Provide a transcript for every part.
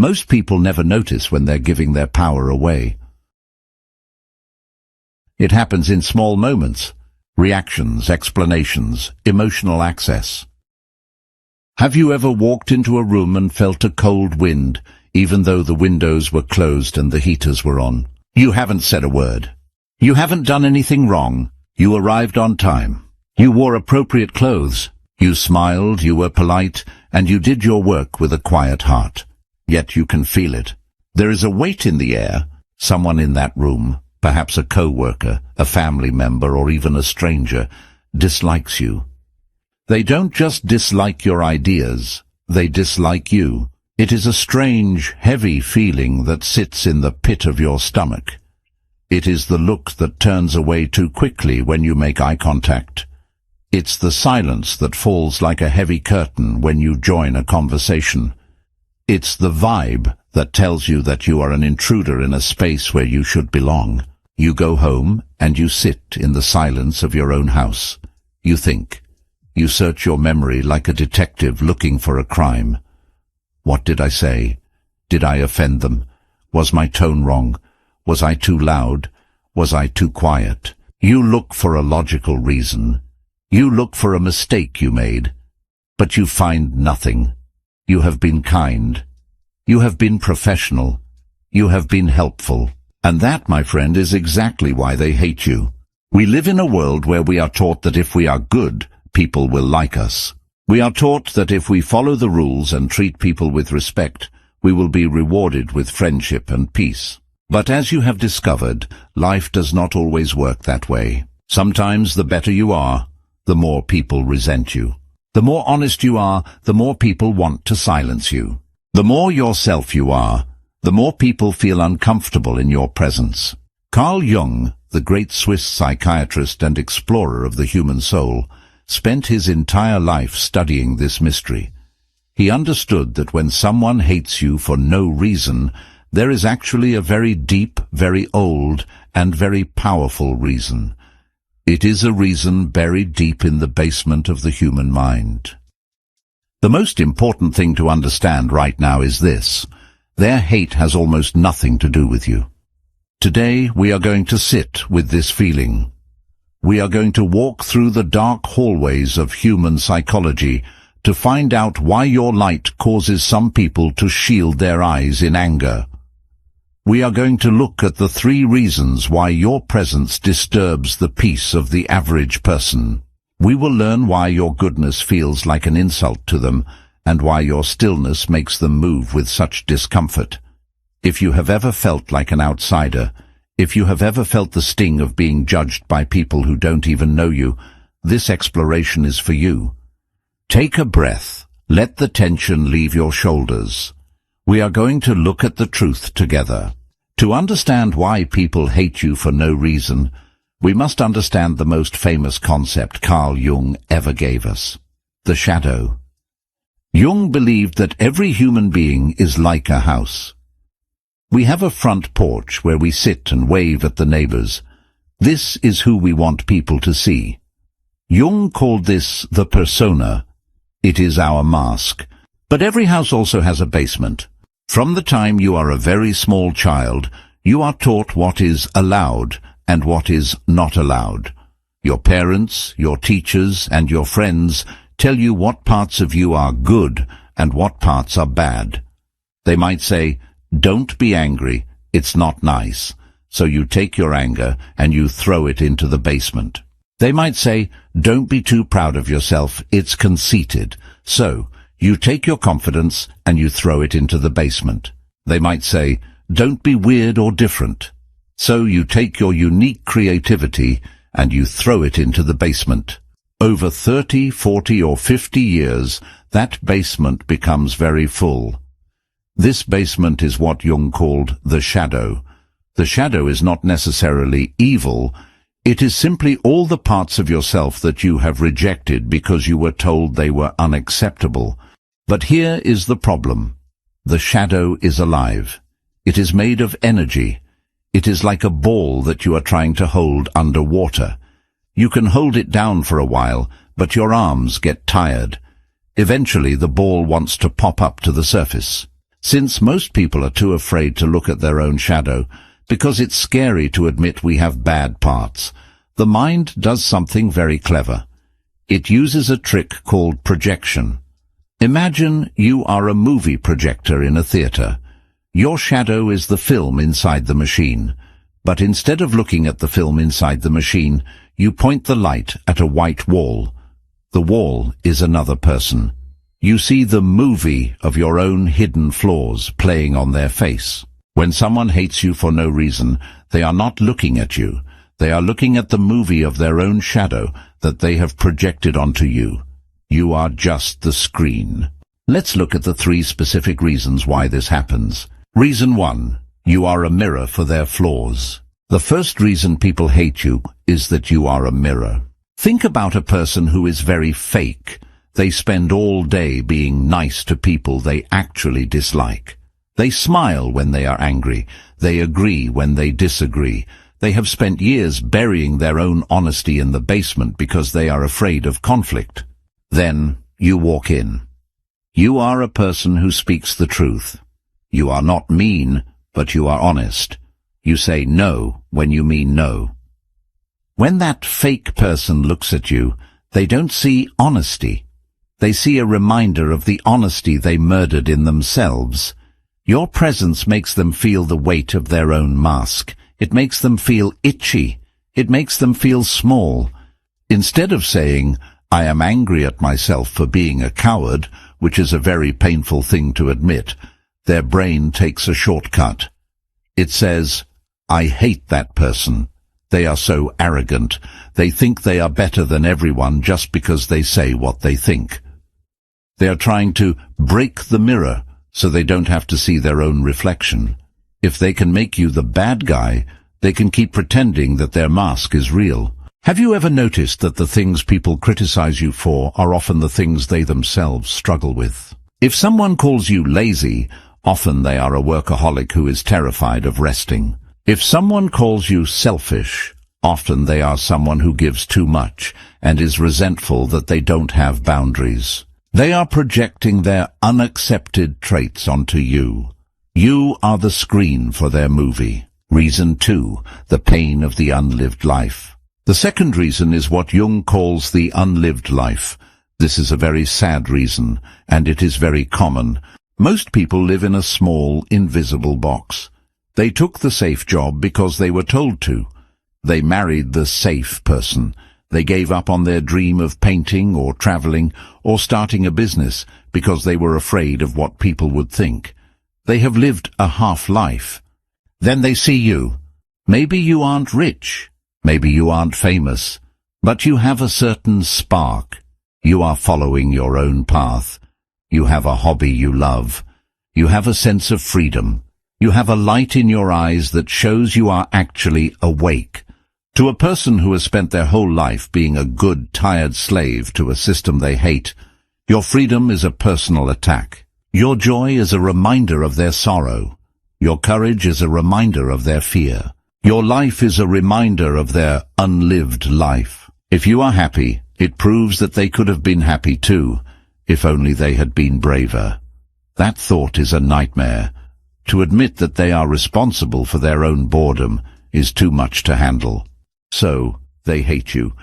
Most people never notice when they're giving their power away. It happens in small moments: reactions, explanations, emotional access. Have you ever walked into a room and felt a cold wind, even though the windows were closed and the heaters were on? You haven't said a word. You haven't done anything wrong. You arrived on time. You wore appropriate clothes. You smiled, you were polite, and you did your work with a quiet heart. Yet you can feel it. There is a weight in the air. Someone in that room, perhaps a co-worker, a family member, or even a stranger, dislikes you. They don't just dislike your ideas, they dislike you. It is a strange, heavy feeling that sits in the pit of your stomach. It is the look that turns away too quickly when you make eye contact. It's the silence that falls like a heavy curtain when you join a conversation. It's the vibe that tells you that you are an intruder in a space where you should belong. You go home and you sit in the silence of your own house. You think. You search your memory like a detective looking for a crime. What did I say? Did I offend them? Was my tone wrong? Was I too loud? Was I too quiet? You look for a logical reason. You look for a mistake you made. But you find nothing. You have been kind. You have been professional. You have been helpful. And that, my friend, is exactly why they hate you. We live in a world where we are taught that if we are good, people will like us. We are taught that if we follow the rules and treat people with respect, we will be rewarded with friendship and peace. But as you have discovered, life does not always work that way. Sometimes the better you are, the more people resent you. The more honest you are, the more people want to silence you. The more yourself you are, the more people feel uncomfortable in your presence. Carl Jung, the great Swiss psychiatrist and explorer of the human soul, spent his entire life studying this mystery. He understood that when someone hates you for no reason, there is actually a very deep, very old, and very powerful reason. It is a reason buried deep in the basement of the human mind. The most important thing to understand right now is this: their hate has almost nothing to do with you. Today we are going to sit with this feeling. We are going to walk through the dark hallways of human psychology to find out why your light causes some people to shield their eyes in anger. We are going to look at the 3 reasons why your presence disturbs the peace of the average person. We will learn why your goodness feels like an insult to them, and why your stillness makes them move with such discomfort. If you have ever felt like an outsider, if you have ever felt the sting of being judged by people who don't even know you, this exploration is for you. Take a breath. Let the tension leave your shoulders. We are going to look at the truth together. To understand why people hate you for no reason, we must understand the most famous concept Carl Jung ever gave us: the shadow. Jung believed that every human being is like a house. We have a front porch where we sit and wave at the neighbors. This is who we want people to see. Jung called this the persona. It is our mask. But every house also has a basement. From the time you are a very small child, you are taught what is allowed and what is not allowed. Your parents, your teachers, and your friends tell you what parts of you are good and what parts are bad. They might say, "Don't be angry, it's not nice." So you take your anger and you throw it into the basement. They might say, "Don't be too proud of yourself, it's conceited." So you take your confidence and you throw it into the basement. They might say, "Don't be weird or different." So you take your unique creativity and you throw it into the basement. Over 30, 40, or 50 years, that basement becomes very full. This basement is what Jung called the shadow. The shadow is not necessarily evil. It is simply all the parts of yourself that you have rejected because you were told they were unacceptable. But here is the problem. The shadow is alive. It is made of energy. It is like a ball that you are trying to hold under water. You can hold it down for a while, but your arms get tired. Eventually the ball wants to pop up to the surface. Since most people are too afraid to look at their own shadow, because it's scary to admit we have bad parts, the mind does something very clever. It uses a trick called projection. Imagine you are a movie projector in a theater. Your shadow is the film inside the machine. But instead of looking at the film inside the machine, you point the light at a white wall. The wall is another person. You see the movie of your own hidden flaws playing on their face. When someone hates you for no reason, they are not looking at you. They are looking at the movie of their own shadow that they have projected onto you. You are just the screen. Let's look at the 3 specific reasons why this happens. Reason 1. You are a mirror for their flaws. The first reason people hate you is that you are a mirror. Think about a person who is very fake. They spend all day being nice to people they actually dislike. They smile when they are angry. They agree when they disagree. They have spent years burying their own honesty in the basement because they are afraid of conflict. Then you walk in. You are a person who speaks the truth. You are not mean, but you are honest. You say no when you mean no. When that fake person looks at you, they don't see honesty. They see a reminder of the honesty they murdered in themselves. Your presence makes them feel the weight of their own mask. It makes them feel itchy. It makes them feel small. Instead of saying, I am angry at myself for being a coward, which is a very painful thing to admit, their brain takes a shortcut. It says, I hate that person. They are so arrogant. They think they are better than everyone just because they say what they think. They are trying to break the mirror so they don't have to see their own reflection. If they can make you the bad guy, they can keep pretending that their mask is real. Have you ever noticed that the things people criticize you for are often the things they themselves struggle with? If someone calls you lazy, often they are a workaholic who is terrified of resting. If someone calls you selfish, often they are someone who gives too much and is resentful that they don't have boundaries. They are projecting their unaccepted traits onto you. You are the screen for their movie. Reason 2, the pain of the unlived life. The second reason is what Jung calls the unlived life. This is a very sad reason, and it is very common. Most people live in a small, invisible box. They took the safe job because they were told to. They married the safe person. They gave up on their dream of painting or traveling or starting a business because they were afraid of what people would think. They have lived a half-life. Then they see you. Maybe you aren't rich. Maybe you aren't famous. But you have a certain spark. You are following your own path. You have a hobby you love. You have a sense of freedom. You have a light in your eyes that shows you are actually awake. To a person who has spent their whole life being a good, tired slave to a system they hate, your freedom is a personal attack. Your joy is a reminder of their sorrow. Your courage is a reminder of their fear. Your life is a reminder of their unlived life. If you are happy, it proves that they could have been happy too, if only they had been braver. That thought is a nightmare. To admit that they are responsible for their own boredom is too much to handle. So, they hate you.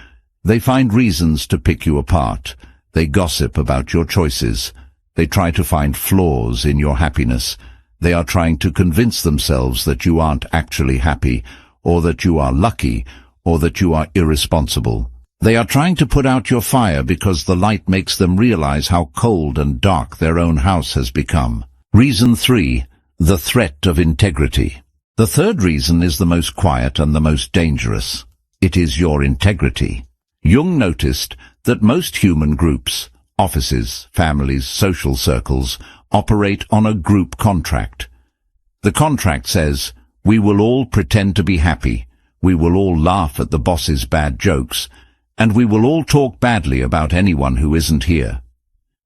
They find reasons to pick you apart. They gossip about your choices. They try to find flaws in your happiness. They are trying to convince themselves that you aren't actually happy, or that you are lucky, or that you are irresponsible. They are trying to put out your fire because the light makes them realize how cold and dark their own house has become. Reason 3, the threat of integrity. The third reason is the most quiet and the most dangerous. It is your integrity. Jung noticed that most human groups, offices, families, social circles, operate on a group contract. The contract says, we will all pretend to be happy, we will all laugh at the boss's bad jokes, and we will all talk badly about anyone who isn't here.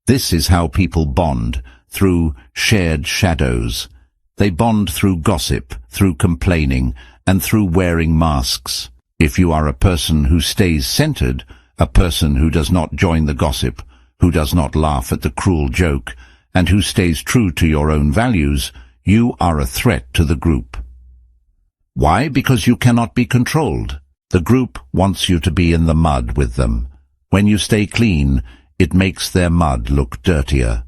This is how people bond, through shared shadows. They bond through gossip, through complaining, and through wearing masks. If you are a person who stays centered, a person who does not join the gossip, who does not laugh at the cruel joke, and who stays true to your own values, you are a threat to the group. Why? Because you cannot be controlled. The group wants you to be in the mud with them. When you stay clean, it makes their mud look dirtier.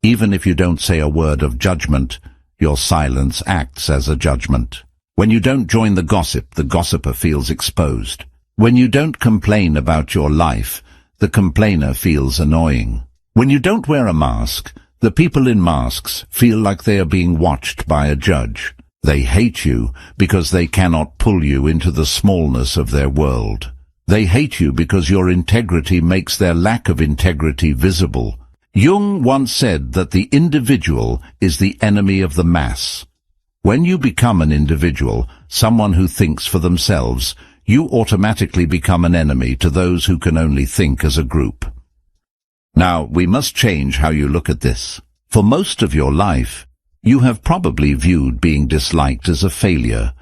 Even if you don't say a word of judgment, your silence acts as a judgment. When you don't join the gossiper feels exposed. When you don't complain about your life, the complainer feels annoying. When you don't wear a mask, the people in masks feel like they are being watched by a judge. They hate you because they cannot pull you into the smallness of their world. They hate you because your integrity makes their lack of integrity visible. Jung once said that the individual is the enemy of the mass. When you become an individual, someone who thinks for themselves, you automatically become an enemy to those who can only think as a group. Now, we must change how you look at this. For most of your life, you have probably viewed being disliked as a failure.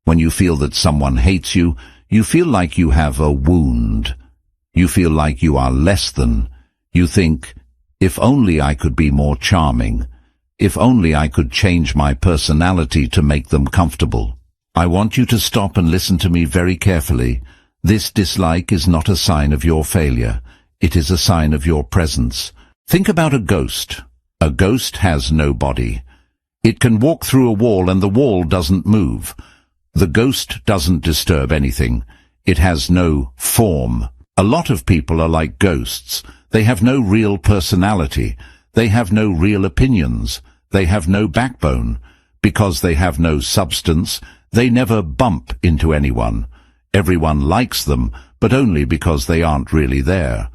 When you feel that someone hates you, you feel like you have a wound. You feel like you are less than. You think, if only I could be more charming. If only I could change my personality to make them comfortable. I want you to stop and listen to me very carefully. This dislike is not a sign of your failure. It is a sign of your presence. Think about a ghost. A ghost has no body. It can walk through a wall and the wall doesn't move. The ghost doesn't disturb anything. It has no form. A lot of people are like ghosts. They have no real personality. They have no real opinions. They have no backbone. Because they have no substance, they never bump into anyone. Everyone likes them, but only because they aren't really there.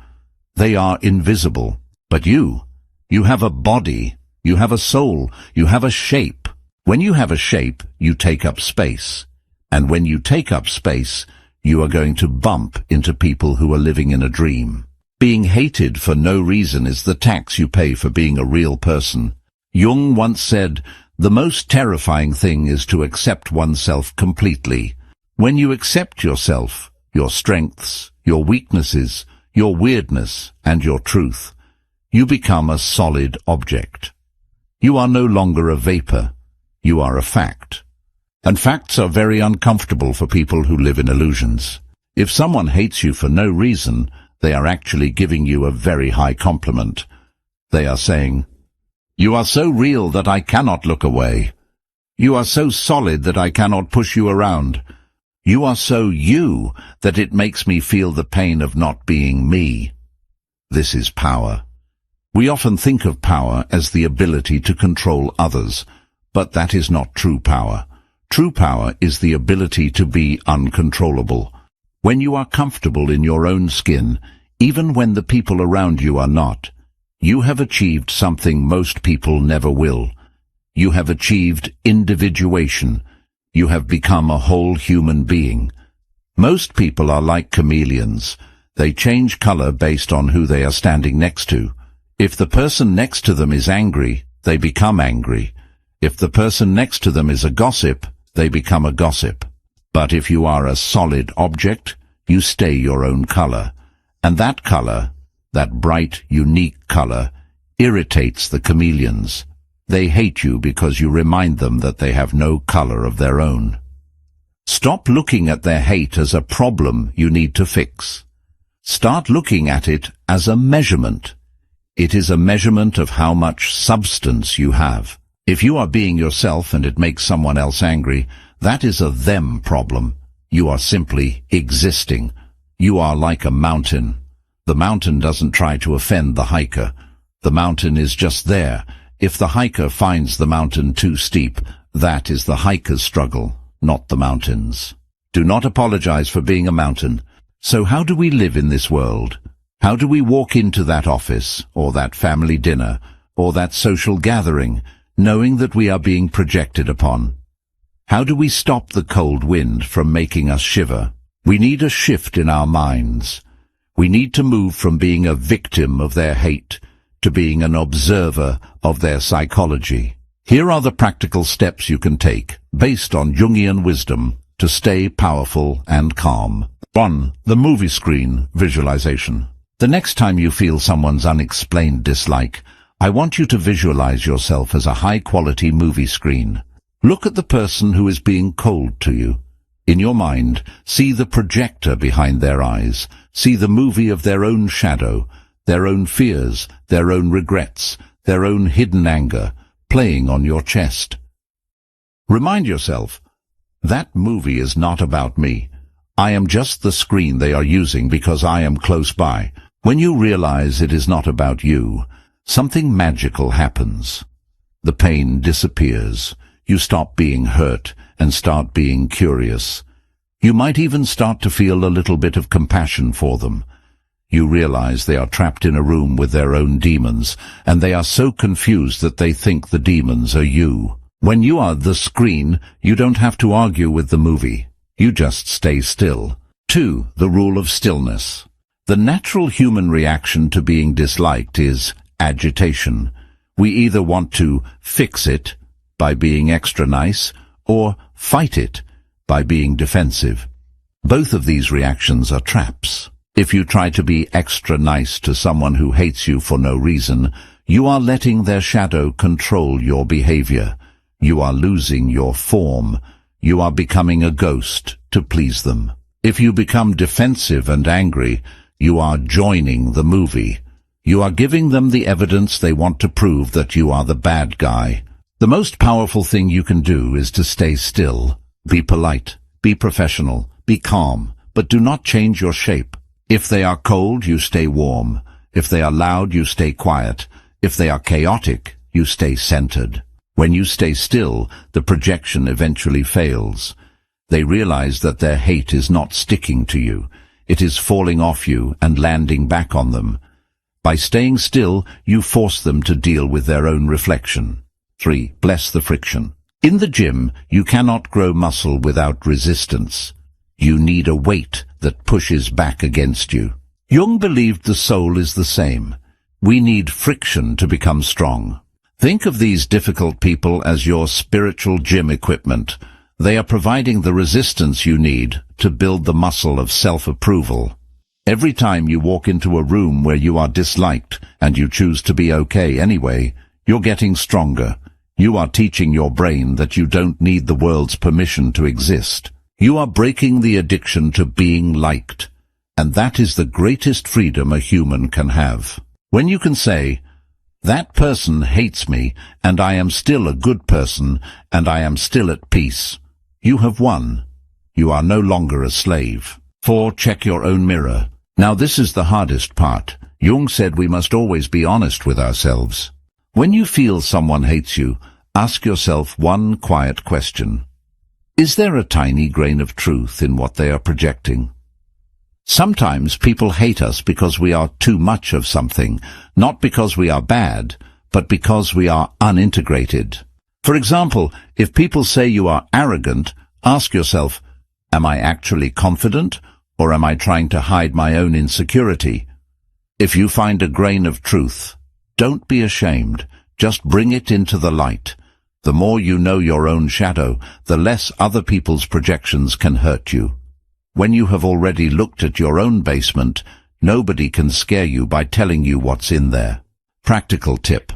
They are invisible. But you have a body. You have a soul. You have a shape. When you have a shape, you take up space. And when you take up space, you are going to bump into people who are living in a dream. Being hated for no reason is the tax you pay for being a real person. Jung once said, "The most terrifying thing is to accept oneself completely." When you accept yourself, your strengths, your weaknesses, your weirdness, and your truth, you become a solid object. You are no longer a vapor. You are a fact. And facts are very uncomfortable for people who live in illusions. If someone hates you for no reason, they are actually giving you a very high compliment. They are saying, "You are so real that I cannot look away. You are so solid that I cannot push you around. You are so you that it makes me feel the pain of not being me." This is power. We often think of power as the ability to control others, but that is not true power. True power is the ability to be uncontrollable. When you are comfortable in your own skin, even when the people around you are not, you have achieved something most people never will. You have achieved individuation. You have become a whole human being. Most people are like chameleons. They change color based on who they are standing next to. If the person next to them is angry, they become angry. If the person next to them is a gossip, they become a gossip. But if you are a solid object, you stay your own color. And that color, that bright, unique color, irritates the chameleons. They hate you because you remind them that they have no color of their own. Stop looking at their hate as a problem you need to fix. Start looking at it as a measurement. It is a measurement of how much substance you have. If you are being yourself and it makes someone else angry, that is a them problem. You are simply existing. You are like a mountain. The mountain doesn't try to offend the hiker. The mountain is just there. If the hiker finds the mountain too steep, that is the hiker's struggle, not the mountain's. Do not apologize for being a mountain. So how do we live in this world? How do we walk into that office, or that family dinner, or that social gathering, knowing that we are being projected upon? How do we stop the cold wind from making us shiver? We need a shift in our minds. We need to move from being a victim of their hate to being an observer of their psychology. Here are the practical steps you can take, based on Jungian wisdom, to stay powerful and calm. 1. The movie screen visualization. The next time you feel someone's unexplained dislike, I want you to visualize yourself as a high-quality movie screen. Look at the person who is being cold to you. In your mind, see the projector behind their eyes. See the movie of their own shadow, their own fears, their own regrets, their own hidden anger, playing on your chest. Remind yourself, that movie is not about me. I am just the screen they are using because I am close by. When you realize it is not about you, something magical happens. The pain disappears. You stop being hurt and start being curious. You might even start to feel a little bit of compassion for them. You realize they are trapped in a room with their own demons, and they are so confused that they think the demons are you. When you are the screen, you don't have to argue with the movie. You just stay still. 2. The rule of stillness. The natural human reaction to being disliked is agitation. We either want to fix it by being extra nice, or fight it by being defensive. Both of these reactions are traps. If you try to be extra nice to someone who hates you for no reason, you are letting their shadow control your behavior. You are losing your form. You are becoming a ghost to please them. If you become defensive and angry, you are joining the movie. You are giving them the evidence they want to prove that you are the bad guy. The most powerful thing you can do is to stay still. Be polite, be professional, be calm, but do not change your shape. If they are cold, you stay warm. If they are loud, you stay quiet. If they are chaotic, you stay centered. When you stay still, the projection eventually fails. They realize that their hate is not sticking to you. It is falling off you and landing back on them. By staying still, you force them to deal with their own reflection. 3. Bless the friction. In the gym, you cannot grow muscle without resistance. You need a weight that pushes back against you. Jung believed the soul is the same. We need friction to become strong. Think of these difficult people as your spiritual gym equipment. They are providing the resistance you need to build the muscle of self-approval. Every time you walk into a room where you are disliked and you choose to be okay anyway, you're getting stronger. You are teaching your brain that you don't need the world's permission to exist. You are breaking the addiction to being liked, and that is the greatest freedom a human can have. When you can say, that person hates me, and I am still a good person, and I am still at peace, you have won. You are no longer a slave. 4. Check your own mirror. Now this is the hardest part. Jung said we must always be honest with ourselves. When you feel someone hates you, ask yourself one quiet question. Is there a tiny grain of truth in what they are projecting? Sometimes people hate us because we are too much of something, not because we are bad, but because we are unintegrated. For example, if people say you are arrogant, ask yourself, am I actually confident, or am I trying to hide my own insecurity? If you find a grain of truth, don't be ashamed. Just bring it into the light. The more you know your own shadow, the less other people's projections can hurt you. When you have already looked at your own basement, nobody can scare you by telling you what's in there. Practical tip.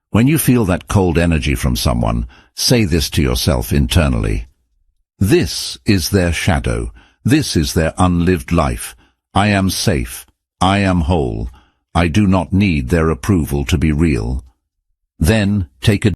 When you feel that cold energy from someone, say this to yourself internally. This is their shadow. This is their unlived life. I am safe. I am whole. I do not need their approval to be real. Then take a